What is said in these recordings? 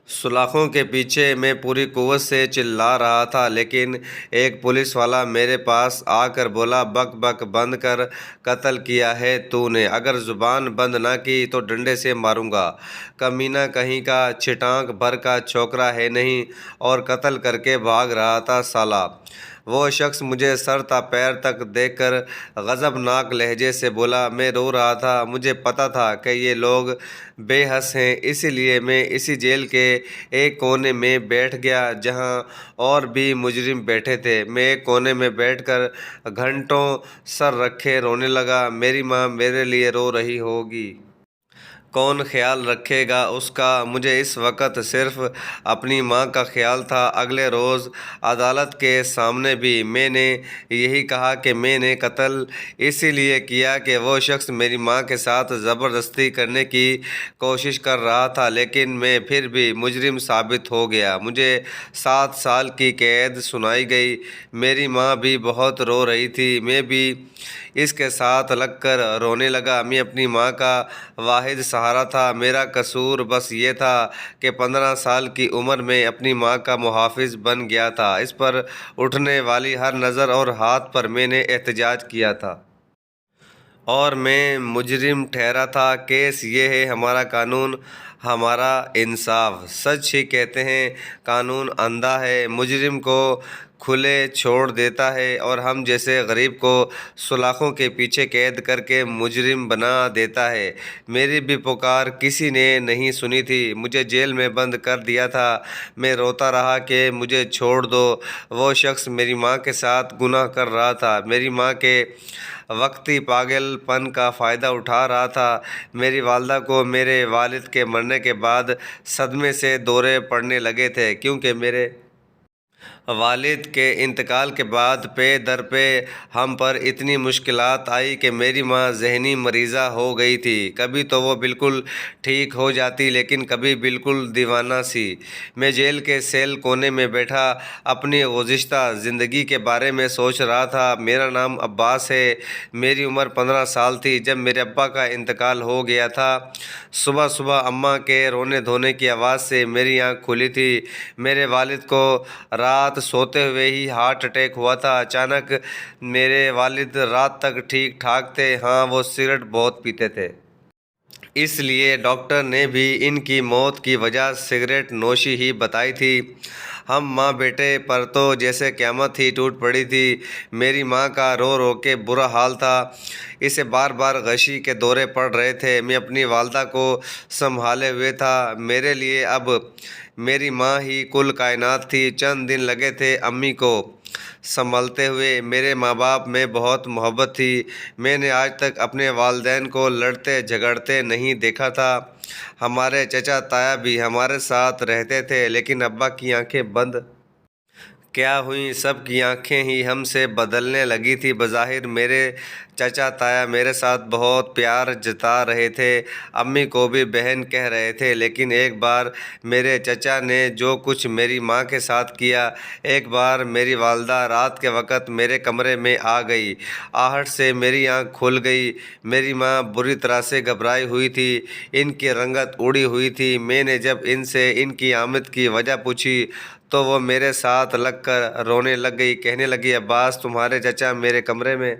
سلاخوں کے پیچھے میں پوری قوت سے چلا رہا تھا، لیکن ایک پولیس والا میرے پاس آ کر بولا، بک بک بند کر، قتل کیا ہے تو نے، اگر زبان بند نہ کی تو ڈنڈے سے ماروں گا۔ کمینہ کہیں کا، چھٹانک بھر کا چھوکرا ہے نہیں، اور قتل کر کے بھاگ رہا تھا سالہ۔ وہ شخص مجھے سر تا پیر تک دیکھ کر غضبناک لہجے سے بولا۔ میں رو رہا تھا، مجھے پتا تھا کہ یہ لوگ بے حس ہیں، اسی لیے میں اسی جیل کے ایک کونے میں بیٹھ گیا جہاں اور بھی مجرم بیٹھے تھے۔ میں ایک کونے میں بیٹھ کر گھنٹوں سر رکھے رونے لگا۔ میری ماں میرے لیے رو رہی ہوگی، کون خیال رکھے گا اس کا؟ مجھے اس وقت صرف اپنی ماں کا خیال تھا۔ اگلے روز عدالت کے سامنے بھی میں نے یہی کہا کہ میں نے قتل اسی لیے کیا کہ وہ شخص میری ماں کے ساتھ زبردستی کرنے کی کوشش کر رہا تھا، لیکن میں پھر بھی مجرم ثابت ہو گیا۔ مجھے 7 سال کی قید سنائی گئی۔ میری ماں بھی بہت رو رہی تھی، میں بھی اس کے ساتھ لگ کر رونے لگا۔ میں اپنی ماں کا واحد سہارا تھا۔ میرا قصور بس یہ تھا کہ 15 سال کی عمر میں اپنی ماں کا محافظ بن گیا تھا۔ اس پر اٹھنے والی ہر نظر اور ہاتھ پر میں نے احتجاج کیا تھا، اور میں مجرم ٹھہرا تھا۔ کیس یہ ہے، ہمارا قانون، ہمارا انصاف سچ ہی کہتے ہیں۔ قانون اندھا ہے، مجرم کو کھلے چھوڑ دیتا ہے اور ہم جیسے غریب کو سلاخوں کے پیچھے قید کر کے مجرم بنا دیتا ہے۔ میری بھی پکار کسی نے نہیں سنی تھی، مجھے جیل میں بند کر دیا تھا۔ میں روتا رہا کہ مجھے چھوڑ دو۔ وہ شخص میری ماں کے ساتھ گناہ کر رہا تھا، میری ماں کے وقتی پاگل پن کا فائدہ اٹھا رہا تھا۔ میری والدہ کو میرے والد کے مرنے کے بعد صدمے سے دورے پڑنے لگے تھے، کیونکہ میرے والد کے انتقال کے بعد پے در پے ہم پر اتنی مشکلات آئی کہ میری ماں ذہنی مریضہ ہو گئی تھی۔ کبھی تو وہ بالکل ٹھیک ہو جاتی، لیکن کبھی بالکل دیوانہ سی۔ میں جیل کے سیل کونے میں بیٹھا اپنی گزشتہ زندگی کے بارے میں سوچ رہا تھا۔ میرا نام عباس ہے، میری عمر 15 سال تھی جب میرے ابا کا انتقال ہو گیا تھا۔ صبح صبح اماں کے رونے دھونے کی آواز سے میری آنکھ کھلی تھی۔ میرے والد کو رات سوتے ہوئے ہی ہارٹ اٹیک ہوا تھا۔ اچانک میرے والد رات تک ٹھیک ٹھاک تھے، ہاں وہ سگریٹ بہت پیتے تھے، اس لیے ڈاکٹر نے بھی ان کی موت کی وجہ سگریٹ نوشی ہی بتائی تھی۔ ہم ماں بیٹے پر تو جیسے قیامت ہی ٹوٹ پڑی تھی۔ میری ماں کا رو رو کے برا حال تھا، اسے بار بار غشی کے دورے پڑ رہے تھے۔ میں اپنی والدہ کو سنبھالے ہوئے تھا، میرے لیے اب میری ماں ہی کل کائنات تھی۔ چند دن لگے تھے امی کو سنبھالتے ہوئے۔ میرے ماں باپ میں بہت محبت تھی، میں نے آج تک اپنے والدین کو لڑتے جھگڑتے نہیں دیکھا تھا۔ ہمارے چچا تایا بھی ہمارے ساتھ رہتے تھے، لیکن ابا کی آنکھیں بند کیا ہوئیں، سب کی آنکھیں ہی ہم سے بدلنے لگی تھی۔ بظاہر میرے چچا تایا میرے ساتھ بہت پیار جتا رہے تھے، امی کو بھی بہن کہہ رہے تھے، لیکن ایک بار میرے چچا نے جو کچھ میری ماں کے ساتھ کیا، ایک بار میری والدہ رات کے وقت میرے کمرے میں آ گئی، آہٹ سے میری آنکھ کھل گئی۔ میری ماں بری طرح سے گھبرائی ہوئی تھی، ان کی رنگت اڑی ہوئی تھی۔ میں نے جب ان سے ان کی آمد کی وجہ پوچھی تو وہ میرے ساتھ لگ کر رونے لگ گئی، کہنے لگی، عباس تمہارے چچا میرے کمرے میں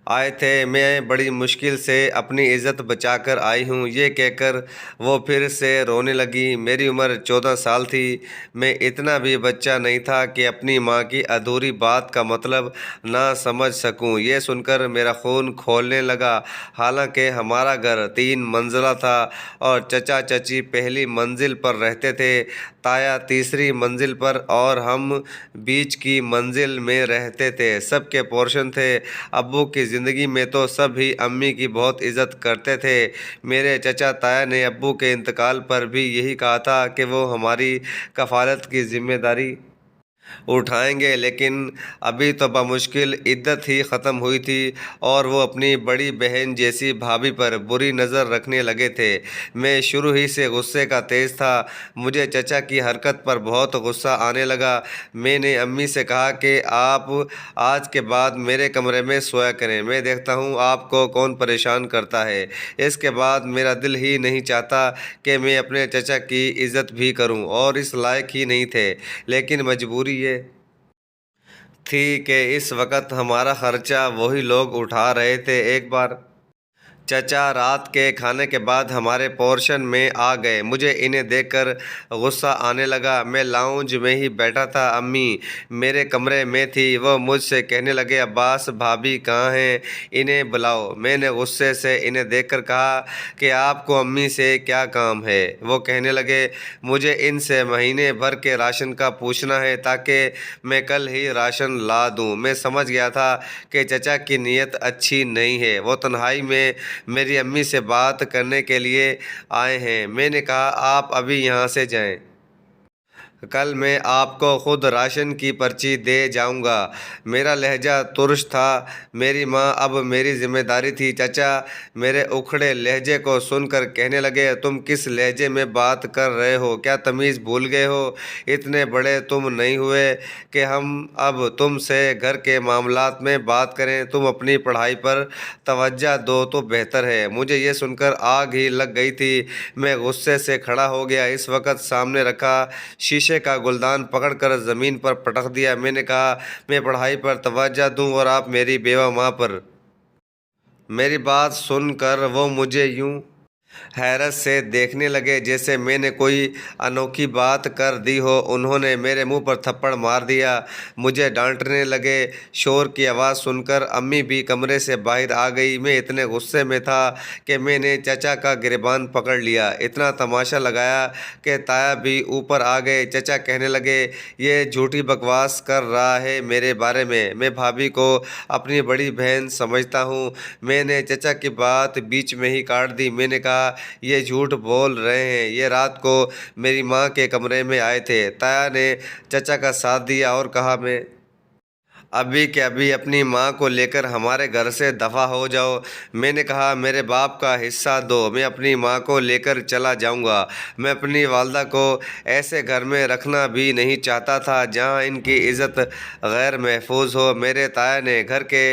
آئے تھے، میں بڑی مشکل سے اپنی عزت بچا کر آئی ہوں۔ یہ کہہ کر وہ پھر سے رونے لگی۔ میری عمر 14 سال تھی، میں اتنا بھی بچہ نہیں تھا کہ اپنی ماں کی ادھوری بات کا مطلب نہ سمجھ سکوں۔ یہ سن کر میرا خون کھولنے لگا۔ حالانکہ ہمارا گھر 3 منزلہ تھا اور چچا چچی پہلی منزل پر رہتے تھے، تایا تیسری منزل پر اور ہم بیچ کی منزل میں رہتے تھے۔ سب کے پورشن تھے۔ ابو کی زندگی میں تو سب ہی امی کی بہت عزت کرتے تھے۔ میرے چچا تایا نے ابو کے انتقال پر بھی یہی کہا تھا کہ وہ ہماری کفالت کی ذمہ داری اٹھائیں گے، لیکن ابھی تو بمشکل عدت ہی ختم ہوئی تھی اور وہ اپنی بڑی بہن جیسی بھابھی پر بری نظر رکھنے لگے تھے۔ میں شروع ہی سے غصے کا تیز تھا، مجھے چچا کی حرکت پر بہت غصہ آنے لگا۔ میں نے امی سے کہا کہ آپ آج کے بعد میرے کمرے میں سویا کریں، میں دیکھتا ہوں آپ کو کون پریشان کرتا ہے۔ اس کے بعد میرا دل ہی نہیں چاہتا کہ میں اپنے چچا کی عزت بھی کروں، اور اس لائق ہی نہیں تھے، لیکن مجبوری یہ تھی کہ اس وقت ہمارا خرچہ وہی لوگ اٹھا رہے تھے۔ ایک بار چچا رات کے کھانے کے بعد ہمارے پورشن میں آ گئے، مجھے انہیں دیکھ کر غصہ آنے لگا۔ میں لاؤنج میں ہی بیٹھا تھا، امی میرے کمرے میں تھی، وہ مجھ سے کہنے لگے عباس بھابھی کہاں ہیں، انہیں بلاؤ۔ میں نے غصے سے انہیں دیکھ کر کہا کہ آپ کو امی سے کیا کام ہے؟ وہ کہنے لگے مجھے ان سے مہینے بھر کے راشن کا پوچھنا ہے تاکہ میں کل ہی راشن لا دوں۔ میں سمجھ گیا تھا کہ چچا کی نیت اچھی نہیں ہے، وہ تنہائی میں میری امی سے بات کرنے کے لیے آئے ہیں۔ میں نے کہا آپ ابھی یہاں سے جائیں، کل میں آپ کو خود راشن کی پرچی دے جاؤں گا۔ میرا لہجہ ترش تھا، میری ماں اب میری ذمہ داری تھی۔ چچا میرے اکھڑے لہجے کو سن کر کہنے لگے تم کس لہجے میں بات کر رہے ہو؟ کیا تمیز بھول گئے ہو؟ اتنے بڑے تم نہیں ہوئے کہ ہم اب تم سے گھر کے معاملات میں بات کریں، تم اپنی پڑھائی پر توجہ دو تو بہتر ہے۔ مجھے یہ سن کر آگ ہی لگ گئی تھی، میں غصے سے کھڑا ہو گیا۔ اس وقت سامنے رکھا شیشے کا گلدان پکڑ کر زمین پر پٹک دیا۔ میں نے کہا میں پڑھائی پر توجہ دوں اور آپ میری بیوہ ماں پر؟ میری بات سن کر وہ مجھے یوں حیرت سے دیکھنے لگے جیسے میں نے کوئی انوکھی بات کر دی ہو۔ انہوں نے میرے منہ پر تھپڑ مار دیا، مجھے ڈانٹنے لگے۔ شور کی آواز سن کر امی بھی کمرے سے باہر آ گئی۔ میں اتنے غصے میں تھا کہ میں نے چچا کا گریبان پکڑ لیا، اتنا تماشا لگایا کہ تایا بھی اوپر آ گئے۔ چچا کہنے لگے یہ جھوٹی بکواس کر رہا ہے میرے بارے میں بھابھی کو اپنی بڑی بہن سمجھتا ہوں۔ میں نے چچا کی بات بیچ میں ہی کاٹ دی۔ میں نے کہا یہ جھوٹ بول رہے ہیں، یہ رات کو میری ماں کے کمرے میں آئے تھے۔ تایا نے چچا کا ساتھ دیا اور کہا میں ابھی کہ ابھی اپنی ماں کو لے کر ہمارے گھر سے دفع ہو جاؤ۔ میں نے کہا میرے باپ کا حصہ دو، میں اپنی ماں کو لے کر چلا جاؤں گا۔ میں اپنی والدہ کو ایسے گھر میں رکھنا بھی نہیں چاہتا تھا جہاں ان کی عزت غیر محفوظ ہو۔ میرے تایا نے گھر کے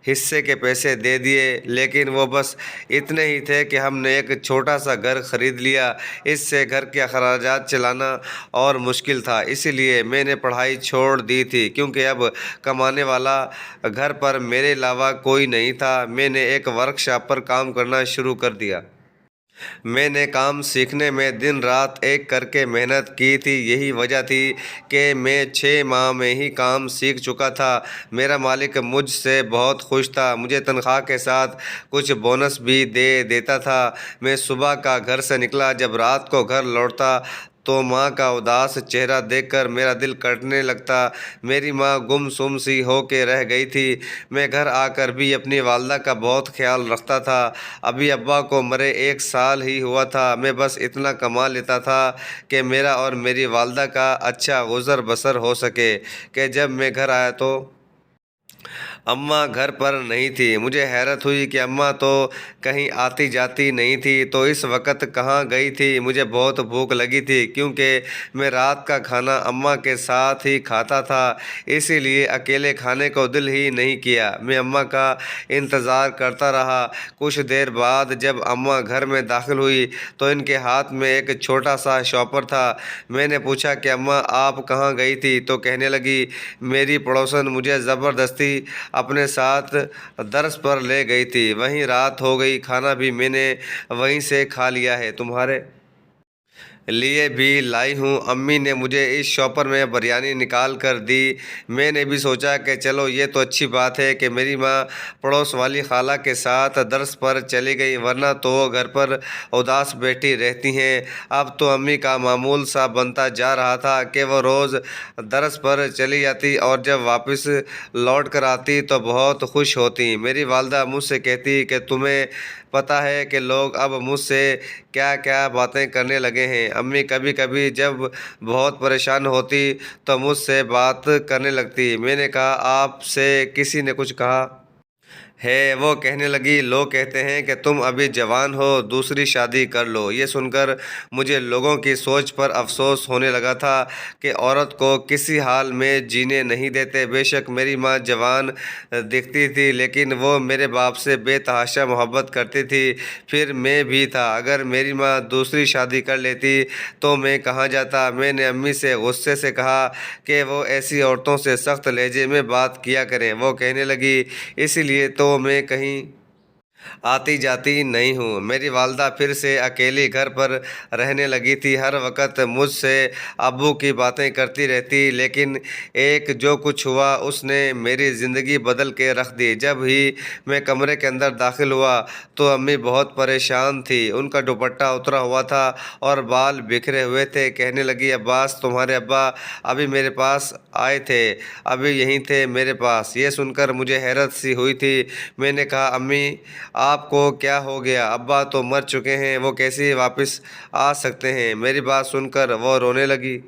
حصے کے پیسے دے دیے، لیکن وہ بس اتنے ہی تھے کہ ہم نے ایک چھوٹا سا گھر خرید لیا۔ اس سے گھر کے اخراجات چلانا اور مشکل تھا، اسی لیے میں نے پڑھائی چھوڑ دی تھی، کیونکہ اب کمانے والا گھر پر میرے علاوہ کوئی نہیں تھا۔ میں نے ایک ورک شاپ پر کام کرنا شروع کر دیا۔ میں نے کام سیکھنے میں دن رات ایک کر کے محنت کی تھی، یہی وجہ تھی کہ میں 6 ماہ میں ہی کام سیکھ چکا تھا۔ میرا مالک مجھ سے بہت خوش تھا، مجھے تنخواہ کے ساتھ کچھ بونس بھی دے دیتا تھا۔ میں صبح کا گھر سے نکلا، جب رات کو گھر لوٹتا تو ماں کا اداس چہرہ دیکھ کر میرا دل کٹنے لگتا۔ میری ماں گم سم سی ہو کے رہ گئی تھی۔ میں گھر آ کر بھی اپنی والدہ کا بہت خیال رکھتا تھا۔ ابھی ابا کو مرے 1 سال ہی ہوا تھا، میں بس اتنا کما لیتا تھا کہ میرا اور میری والدہ کا اچھا گزر بسر ہو سکے کہ جب میں گھر آیا تو اماں گھر پر نہیں تھی۔ مجھے حیرت ہوئی کہ اماں تو کہیں آتی جاتی نہیں تھی، تو اس وقت کہاں گئی تھی؟ مجھے بہت بھوک لگی تھی، کیونکہ میں رات کا کھانا اماں کے ساتھ ہی کھاتا تھا، اسی لیے اکیلے کھانے کو دل ہی نہیں کیا۔ میں اماں کا انتظار کرتا رہا۔ کچھ دیر بعد جب اماں گھر میں داخل ہوئی تو ان کے ہاتھ میں ایک چھوٹا سا شاپر تھا۔ میں نے پوچھا کہ اماں آپ کہاں گئی تھی؟ تو کہنے لگی میری پڑوسن مجھے زبردستی اپنے ساتھ درس پر لے گئی تھی، وہیں رات ہو گئی، کھانا بھی میں نے وہیں سے کھا لیا ہے، تمہارے لیے بھی لائی ہوں۔ امی نے مجھے اس شاپر میں بریانی نکال کر دی۔ میں نے بھی سوچا کہ چلو یہ تو اچھی بات ہے کہ میری ماں پڑوس والی خالہ کے ساتھ درس پر چلی گئی، ورنہ تو وہ گھر پر اداس بیٹھی رہتی ہیں۔ اب تو امی کا معمول سا بنتا جا رہا تھا کہ وہ روز درس پر چلی جاتی اور جب واپس لوٹ کر آتی تو بہت خوش ہوتی۔ میری والدہ مجھ سے کہتی کہ تمہیں پتہ ہے کہ لوگ اب مجھ سے کیا کیا باتیں کرنے لگے ہیں۔ امی کبھی کبھی جب بہت پریشان ہوتی تو مجھ سے بات کرنے لگتی۔ میں نے کہا آپ سے کسی نے کچھ کہا ہے؟ وہ کہنے لگی لوگ کہتے ہیں کہ تم ابھی جوان ہو، دوسری شادی کر لو۔ یہ سن کر مجھے لوگوں کی سوچ پر افسوس ہونے لگا تھا کہ عورت کو کسی حال میں جینے نہیں دیتے۔ بے شک میری ماں جوان دکھتی تھی لیکن وہ میرے باپ سے بے تحاشا محبت کرتی تھی، پھر میں بھی تھا۔ اگر میری ماں دوسری شادی کر لیتی تو میں کہاں جاتا؟ میں نے امی سے غصے سے کہا کہ وہ ایسی عورتوں سے سخت لہجے میں بات کیا کریں۔ وہ کہنے لگی اسی لیے تو میں کہیں آتی جاتی نہیں ہوں۔ میری والدہ پھر سے اکیلی گھر پر رہنے لگی تھی، ہر وقت مجھ سے ابو کی باتیں کرتی رہتی، لیکن ایک جو کچھ ہوا اس نے میری زندگی بدل کے رکھ دی۔ جب ہی میں کمرے کے اندر داخل ہوا تو امی بہت پریشان تھی، ان کا دوپٹہ اترا ہوا تھا اور بال بکھرے ہوئے تھے۔ کہنے لگی عباس تمہارے ابا ابھی میرے پاس آئے تھے، ابھی یہیں تھے میرے پاس۔ یہ سن کر مجھے حیرت سی ہوئی تھی۔ میں نے کہا امی آپ کو کیا ہو گیا؟ ابا تو مر چکے ہیں، وہ کیسے واپس آ سکتے ہیں؟ میری بات سن کر وہ رونے لگی۔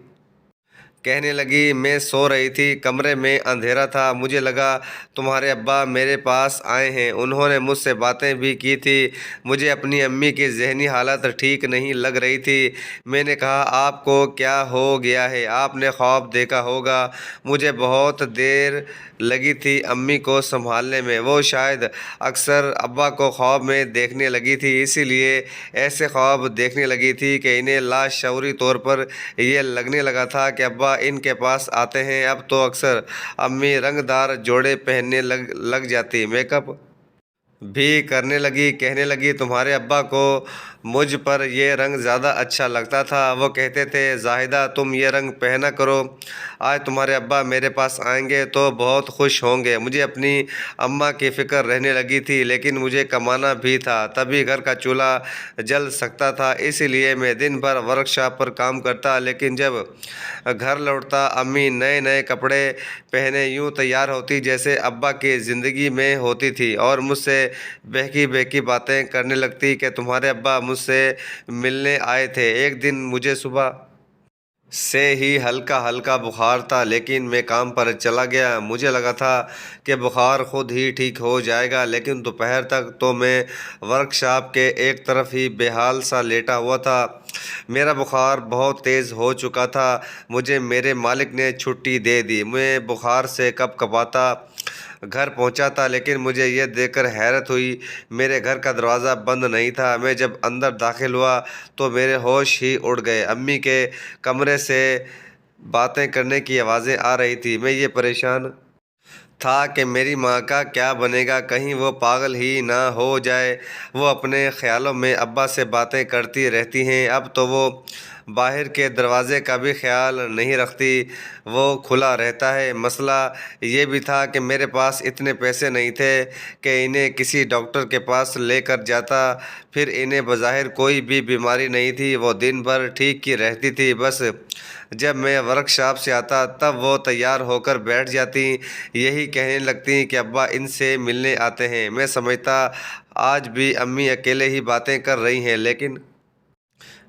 کہنے لگی میں سو رہی تھی، کمرے میں اندھیرا تھا، مجھے لگا تمہارے ابا میرے پاس آئے ہیں، انہوں نے مجھ سے باتیں بھی کی تھی۔ مجھے اپنی امی کی ذہنی حالت ٹھیک نہیں لگ رہی تھی۔ میں نے کہا آپ کو کیا ہو گیا ہے؟ آپ نے خواب دیکھا ہوگا۔ مجھے بہت دیر لگی تھی امی کو سنبھالنے میں، وہ شاید اکثر ابا کو خواب میں دیکھنے لگی تھی، اسی لیے ایسے خواب دیکھنے لگی تھی کہ انہیں لاشعوری طور پر یہ لگنے لگا تھا کہ ابا ان کے پاس آتے ہیں۔ اب تو اکثر امی رنگ دار جوڑے پہننے لگ جاتی، میک اپ بھی کرنے لگی۔ کہنے لگی تمہارے ابا کو مجھ پر یہ رنگ زیادہ اچھا لگتا تھا، وہ کہتے تھے زاہدہ تم یہ رنگ پہنا کرو، آج تمہارے ابا میرے پاس آئیں گے تو بہت خوش ہوں گے۔ مجھے اپنی اماں کی فکر رہنے لگی تھی، لیکن مجھے کمانا بھی تھا، تبھی گھر کا چولہا جل سکتا تھا، اس لیے میں دن بھر ورک شاپ پر کام کرتا، لیکن جب گھر لوٹتا امی نئے نئے کپڑے پہنے یوں تیار ہوتی جیسے ابا کی زندگی میں ہوتی تھی، اور مجھ سے بہکی بہکی باتیں کرنے لگتی کہ تمہارے ابا مجھ سے ملنے آئے تھے۔ ایک دن مجھے صبح سے ہی ہلکا ہلکا بخار تھا، لیکن میں کام پر چلا گیا، مجھے لگا تھا کہ بخار خود ہی ٹھیک ہو جائے گا، لیکن دوپہر تک تو میں ورک شاپ کے ایک طرف ہی بے حال سا لیٹا ہوا تھا۔ میرا بخار بہت تیز ہو چکا تھا، مجھے میرے مالک نے چھٹی دے دی۔ میں بخار سے کپ کپاتا گھر پہنچا تھا، لیکن مجھے یہ دیکھ کر حیرت ہوئی میرے گھر کا دروازہ بند نہیں تھا۔ میں جب اندر داخل ہوا تو میرے ہوش ہی اڑ گئے، امی کے کمرے سے باتیں کرنے کی آوازیں آ رہی تھی۔ میں یہ پریشان تھا کہ میری ماں کا کیا بنے گا، کہیں وہ پاگل ہی نہ ہو جائے۔ وہ اپنے خیالوں میں ابا سے باتیں کرتی رہتی ہیں، اب تو وہ باہر کے دروازے کا بھی خیال نہیں رکھتی، وہ کھلا رہتا ہے۔ مسئلہ یہ بھی تھا کہ میرے پاس اتنے پیسے نہیں تھے کہ انہیں کسی ڈاکٹر کے پاس لے کر جاتا، پھر انہیں بظاہر کوئی بھی بیماری نہیں تھی، وہ دن بھر ٹھیک ہی رہتی تھی، بس جب میں ورک شاپ سے آتا تب وہ تیار ہو کر بیٹھ جاتی، یہی کہنے لگتی کہ ابا ان سے ملنے آتے ہیں۔ میں سمجھتا آج بھی امی اکیلے ہی باتیں کر رہی ہیں، لیکن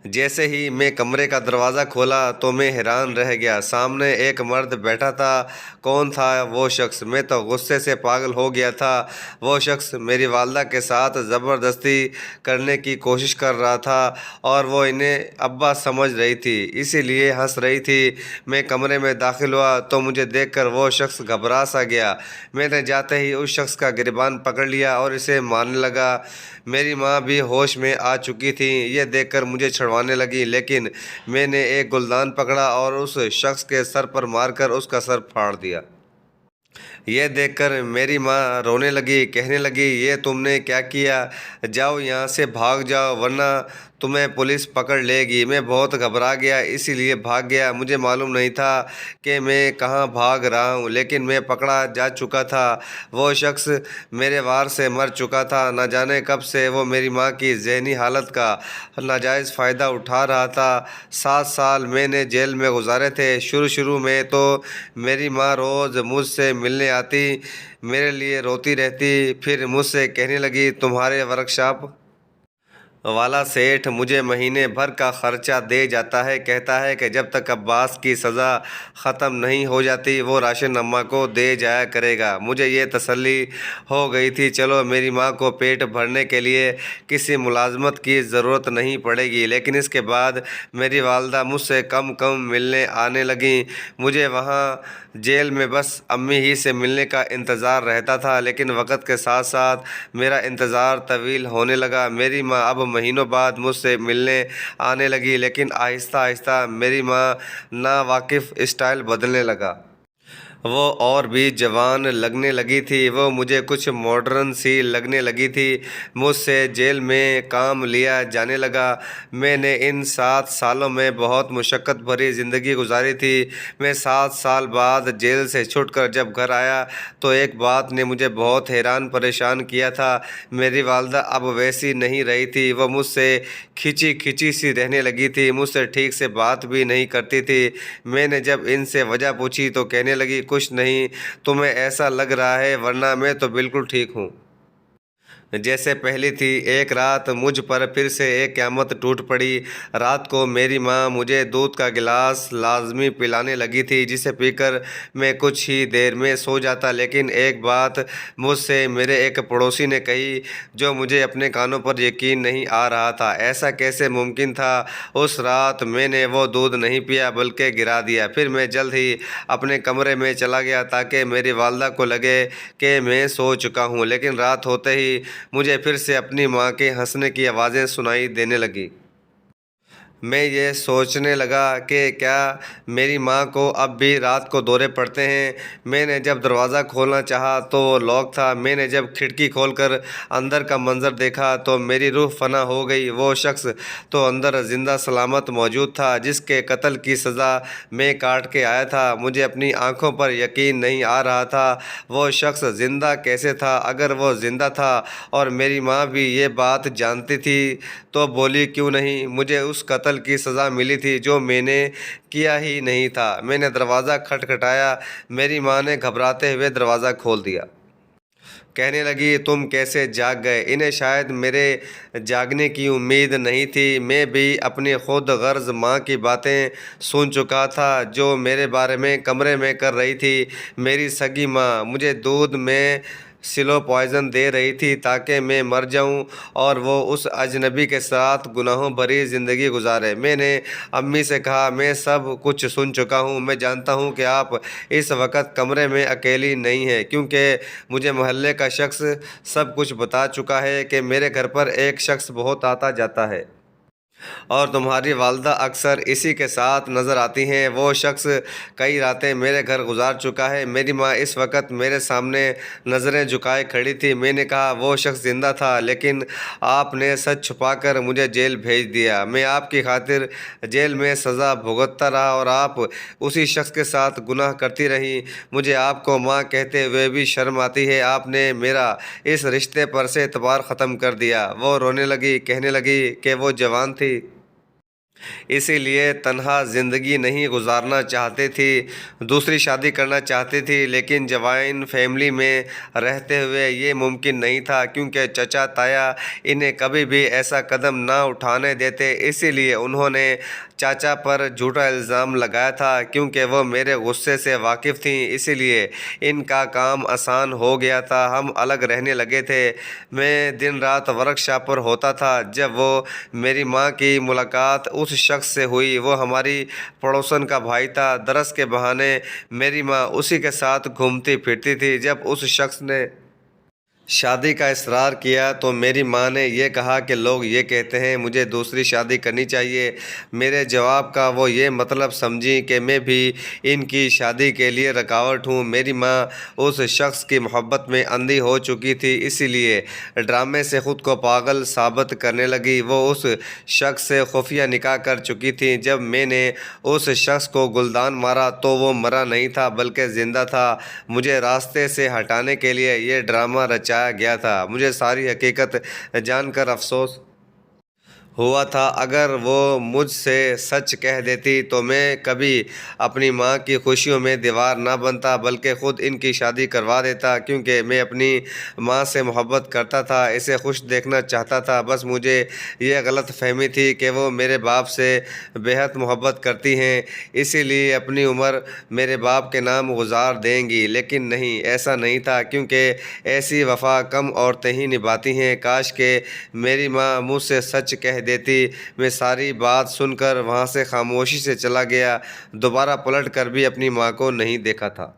جیسے ہی میں کمرے کا دروازہ کھولا تو میں حیران رہ گیا، سامنے ایک مرد بیٹھا تھا۔ کون تھا وہ شخص؟ میں تو غصے سے پاگل ہو گیا تھا۔ وہ شخص میری والدہ کے ساتھ زبردستی کرنے کی کوشش کر رہا تھا اور وہ انہیں ابا سمجھ رہی تھی، اسی لیے ہنس رہی تھی۔ میں کمرے میں داخل ہوا تو مجھے دیکھ کر وہ شخص گھبرا سا گیا، میں نے جاتے ہی اس شخص کا گریبان پکڑ لیا اور اسے مارنے لگا۔ میری ماں بھی ہوش میں آ چکی تھی، یہ دیکھ کر مجھے چھڑوانے لگی، لیکن میں نے ایک گلدان پکڑا اور اس شخص کے سر پر مار کر اس کا سر پھاڑ دیا۔ یہ دیکھ کر میری ماں رونے لگی، کہنے لگی یہ تم نے کیا کیا؟ جاؤ یہاں سے بھاگ جاؤ ورنہ تمہیں پولیس پکڑ لے گی۔ میں بہت گھبرا گیا، اسی لیے بھاگ گیا، مجھے معلوم نہیں تھا کہ میں کہاں بھاگ رہا ہوں، لیکن میں پکڑا جا چکا تھا۔ وہ شخص میرے وار سے مر چکا تھا، نہ جانے کب سے وہ میری ماں کی ذہنی حالت کا ناجائز فائدہ اٹھا رہا تھا۔ 7 سال میں نے جیل میں گزارے تھے۔ شروع میں تو میری ماں روز مجھ سے ملنے آتی، میرے لیے روتی رہتی، پھر مجھ سے کہنے لگی تمہارے ورک شاپ والا سیٹھ مجھے مہینے بھر کا خرچہ دے جاتا ہے، کہتا ہے کہ جب تک عباس کی سزا ختم نہیں ہو جاتی وہ راشن اماں کو دے جایا کرے گا۔ مجھے یہ تسلی ہو گئی تھی چلو میری ماں کو پیٹ بھرنے کے لیے کسی ملازمت کی ضرورت نہیں پڑے گی، لیکن اس کے بعد میری والدہ مجھ سے کم ملنے آنے لگیں۔ مجھے وہاں جیل میں بس امی ہی سے ملنے کا انتظار رہتا تھا، لیکن وقت کے ساتھ ساتھ میرا انتظار طویل ہونے لگا۔ میری ماں اب مہینوں بعد مجھ سے ملنے آنے لگی، لیکن آہستہ آہستہ میری ماں ناواقف اسٹائل بدلنے لگا۔ وہ اور بھی جوان لگنے لگی تھی، وہ مجھے کچھ ماڈرن سی لگنے لگی تھی۔ مجھ سے جیل میں کام لیا جانے لگا۔ میں نے ان 7 سالوں میں بہت مشقت بھری زندگی گزاری تھی۔ میں 7 سال بعد جیل سے چھٹ کر جب گھر آیا تو ایک بات نے مجھے بہت حیران پریشان کیا تھا۔ میری والدہ اب ویسی نہیں رہی تھی، وہ مجھ سے کھچی سی رہنے لگی تھی، مجھ سے ٹھیک سے بات بھی نہیں کرتی تھی۔ میں نے جب ان سے وجہ پوچھی تو کہنے لگی کچھ نہیں، تمہیں ایسا لگ رہا ہے، ورنہ میں تو بالکل ٹھیک ہوں، جیسے پہلی تھی۔ ایک رات مجھ پر پھر سے ایک قیامت ٹوٹ پڑی۔ رات کو میری ماں مجھے دودھ کا گلاس لازمی پلانے لگی تھی، جسے پی کر میں کچھ ہی دیر میں سو جاتا، لیکن ایک بات مجھ سے میرے ایک پڑوسی نے کہی جو مجھے اپنے کانوں پر یقین نہیں آ رہا تھا۔ ایسا کیسے ممکن تھا؟ اس رات میں نے وہ دودھ نہیں پیا بلکہ گرا دیا۔ پھر میں جلد ہی اپنے کمرے میں چلا گیا تاکہ میری والدہ کو لگے کہ میں سو چکا ہوں، لیکن رات ہوتے ہی مجھے پھر سے اپنی ماں کے ہنسنے کی آوازیں سنائی دینے لگیں۔ میں یہ سوچنے لگا کہ کیا میری ماں کو اب بھی رات کو دورے پڑتے ہیں۔ میں نے جب دروازہ کھولنا چاہا تو وہ لاک تھا۔ میں نے جب کھڑکی کھول کر اندر کا منظر دیکھا تو میری روح فنا ہو گئی۔ وہ شخص تو اندر زندہ سلامت موجود تھا جس کے قتل کی سزا میں کاٹ کے آیا تھا۔ مجھے اپنی آنکھوں پر یقین نہیں آ رہا تھا۔ وہ شخص زندہ کیسے تھا؟ اگر وہ زندہ تھا اور میری ماں بھی یہ بات جانتی تھی تو بولی کیوں نہیں؟ مجھے اس قتل کی سزا ملی تھی جو میں نے کیا ہی نہیں تھا۔ میں نے دروازہ کھٹکھٹایا، میری ماں نے گھبراتے ہوئے دروازہ کھول دیا۔ کہنے لگی تم کیسے جاگ گئے؟ انہیں شاید میرے جاگنے کی امید نہیں تھی۔ میں بھی اپنی خود غرض ماں کی باتیں سن چکا تھا جو میرے بارے میں کمرے میں کر رہی تھی۔ میری سگی ماں مجھے دودھ میں سلو پوائزن دے رہی تھی تاکہ میں مر جاؤں اور وہ اس اجنبی کے ساتھ گناہوں بھری زندگی گزارے۔ میں نے امی سے کہا میں سب کچھ سن چکا ہوں، میں جانتا ہوں کہ آپ اس وقت کمرے میں اکیلی نہیں ہیں، کیونکہ مجھے محلے کا شخص سب کچھ بتا چکا ہے کہ میرے گھر پر ایک شخص بہت آتا جاتا ہے اور تمہاری والدہ اکثر اسی کے ساتھ نظر آتی ہیں۔ وہ شخص کئی راتیں میرے گھر گزار چکا ہے۔ میری ماں اس وقت میرے سامنے نظریں جھکائے کھڑی تھی۔ میں نے کہا وہ شخص زندہ تھا، لیکن آپ نے سچ چھپا کر مجھے جیل بھیج دیا۔ میں آپ کی خاطر جیل میں سزا بھگتتا رہا اور آپ اسی شخص کے ساتھ گناہ کرتی رہیں۔ مجھے آپ کو ماں کہتے ہوئے بھی شرم آتی ہے۔ آپ نے میرا اس رشتے پر سے اعتبار ختم کر دیا۔ وہ رونے لگی، کہنے لگی کہ وہ جوان تھی، اسی لیے تنہا زندگی نہیں گزارنا چاہتی تھی، دوسری شادی کرنا چاہتی تھی، لیکن جوائن فیملی میں رہتے ہوئے یہ ممکن نہیں تھا کیونکہ چچا تایا انہیں کبھی بھی ایسا قدم نہ اٹھانے دیتے۔ اسی لیے انہوں نے چاچا پر جھوٹا الزام لگایا تھا۔ کیونکہ وہ میرے غصے سے واقف تھیں اسی لیے ان کا کام آسان ہو گیا تھا۔ ہم الگ رہنے لگے تھے۔ میں دن رات ورک شاپ پر ہوتا تھا۔ جب وہ میری ماں کی ملاقات اس شخص سے ہوئی، وہ ہماری پڑوسن کا بھائی تھا۔ درس کے بہانے میری ماں اسی کے ساتھ گھومتی پھرتی تھی۔ جب اس شخص نے شادی کا اصرار کیا تو میری ماں نے یہ کہا کہ لوگ یہ کہتے ہیں مجھے دوسری شادی کرنی چاہیے۔ میرے جواب کا وہ یہ مطلب سمجھی کہ میں بھی ان کی شادی کے لیے رکاوٹ ہوں۔ میری ماں اس شخص کی محبت میں اندھی ہو چکی تھی، اسی لیے ڈرامے سے خود کو پاگل ثابت کرنے لگی۔ وہ اس شخص سے خفیہ نکاح کر چکی تھی۔ جب میں نے اس شخص کو گلدان مارا تو وہ مرا نہیں تھا بلکہ زندہ تھا۔ مجھے راستے سے ہٹانے کے لیے یہ ڈرامہ رچایا گیا تھا۔ مجھے ساری حقیقت جان کر افسوس ہوا تھا۔ اگر وہ مجھ سے سچ کہہ دیتی تو میں کبھی اپنی ماں کی خوشیوں میں دیوار نہ بنتا بلکہ خود ان کی شادی کروا دیتا، کیونکہ میں اپنی ماں سے محبت کرتا تھا، اسے خوش دیکھنا چاہتا تھا۔ بس مجھے یہ غلط فہمی تھی کہ وہ میرے باپ سے بے حد محبت کرتی ہیں، اسی لیے اپنی عمر میرے باپ کے نام گزار دیں گی، لیکن نہیں، ایسا نہیں تھا، کیونکہ ایسی وفا کم عورتیں ہی نبھاتی ہیں۔ کاش کہ میری ماں مجھ سے سچ کہہ دیتی۔ میں ساری بات سن کر وہاں سے خاموشی سے چلا گیا، دوبارہ پلٹ کر بھی اپنی ماں کو نہیں دیکھا تھا،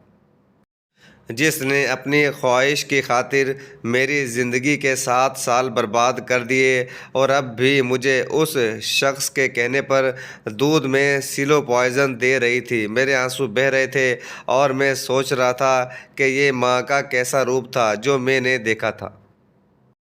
جس نے اپنی خواہش کی خاطر میری زندگی کے 7 سال برباد کر دیے، اور اب بھی مجھے اس شخص کے کہنے پر دودھ میں سلو پوائزن دے رہی تھی۔ میرے آنسو بہہ رہے تھے اور میں سوچ رہا تھا کہ یہ ماں کا کیسا روپ تھا جو میں نے دیکھا تھا۔